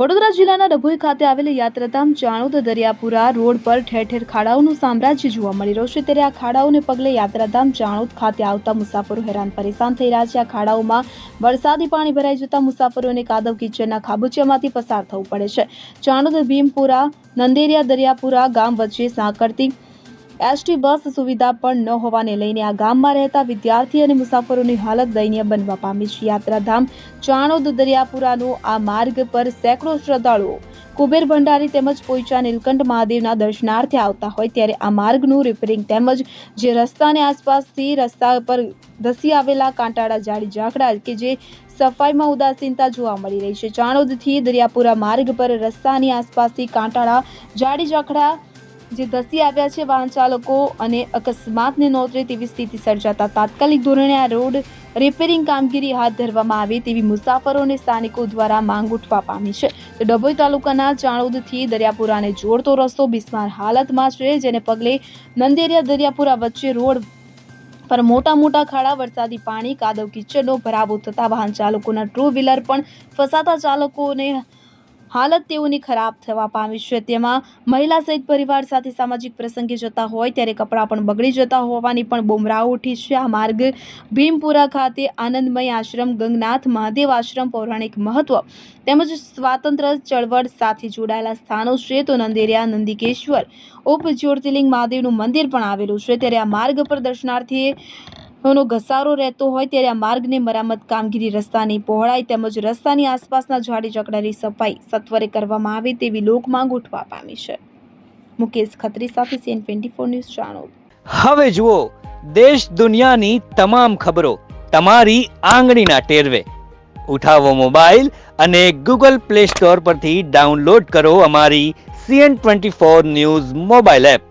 વડોદરા જિલ્લાના ડભોઈ ખાતે આવેલા યાત્રાધામ ચાણોદ દરિયાપુરા રોડ પર ઠેર ઠેર ખાડાઓનું સામ્રાજ્ય જોવા મળી રહ્યું છે। ત્યારે આ ખાડાઓને પગલે યાત્રાધામ ચાણોદ ખાતે આવતા મુસાફરો હેરાન પરેશાન થઈ રહ્યા છે। આ ખાડાઓમાં વરસાદી પાણી ભરાઈ જતા મુસાફરોને કાદવ કીચડના ખાબોચિયામાંથી પસાર થવું પડે છે। ચાણોદ ભીમપુરા નંદેરિયા દરિયાપુરા ગામ વચ્ચે સાંકળતી એસટી બસ સુવિધા પણ ન હોવાને લઈને આ ગામમાં રહેતા વિદ્યાર્થી અને મુસાફરોની હાલત દયનીય બનવા પામી છે। યાત્રાધામ ચાણોદ દરિયાપુરાનો આ માર્ગ પર સેંકડો શ્રદ્ધાળુઓ કુબેર ભંડારી તેમજ પોઈચા નીલકંઠ મહાદેવના દર્શનાર્થે આવતા હોય ત્યારે આ માર્ગનું રિપેરિંગ તેમજ જે રસ્તાની આસપાસથી રસ્તા પર ધસી આવેલા કાંટાળા ઝાડી ઝાકડા કે જે સફાઈમાં ઉદાસીનતા જોવા મળી રહી છે। ચાણોદથી દરિયાપુરા માર્ગ પર રસ્તાની આસપાસથી કાંટાળા ઝાડી ઝાકડા જે ધસી આવ્યા છે। વાહન ચાલકો અને અકસ્માતને નોતરે તેવી સ્થિતિ સર્જાતા તાત્કાલિક ધોરણે આ રોડ રિપેરિંગ કામગીરી હાથ ધરવામાં આવે તેવી મુસાફરો અને સ્થાનિકો દ્વારા માંગ ઉઠવા પામી છે। તો ડભોઈ તાલુકાના ચાણોદથી દરિયાપુરાને જોડતો રસ્તો બિસ્માર હાલતમાં છે, જેને પગલે નંદેરિયા દરિયાપુરા વચ્ચે રોડ પર મોટા મોટા ખાડા, વરસાદી પાણી, કાદવ કીચડનો ભરાવો થતા વાહન ચાલકોના ટુ વ્હીલર પણ ફસાતા ચાલકોને હાલત તેઓની ખરાબ થવા પામી છે। તેમાં મહિલા સહિત પરિવાર સાથે સામાજિક પ્રસંગે જતા હોય ત્યારે કપડાં પણ બગડી જતા હોવાની પણ બૂમરાઓ ઉઠી છે। આ માર્ગ ભીમપુરા ખાતે આનંદમય આશ્રમ, ગંગનાથ મહાદેવ આશ્રમ, પૌરાણિક મહત્વ તેમજ સ્વાતંત્ર્ય ચળવળ સાથે જોડાયેલા સ્થાનો છે। તો નંદેરિયા નંદિકેશ્વર ઉપ જ્યોતિર્લિંગ મહાદેવનું મંદિર પણ આવેલું છે। ત્યારે આ માર્ગ પર દર્શનાર્થીએ નો ઘસારો રહેતો હોય ત્યારે આ માર્ગને મરામત કામગીરી, રસ્તાની પહોળાઈ તેમજ રસ્તાની આસપાસના ઝાડી ઝાકડાની સફાઈ સત્વરે કરવામાં આવે તેવી લોકમાંગ ઉઠવા પામી છે। મુકેશ ખત્રી સાથે CN24 ન્યૂઝ ચાણોદ। હવે જુઓ દેશ દુનિયાની તમામ ખબરો તમારી આંગળીના ટેરવે। ઉઠાવો મોબાઈલ અને Google Play Store પરથી ડાઉનલોડ કરો અમારી CN24 ન્યૂઝ મોબાઈલ એપ।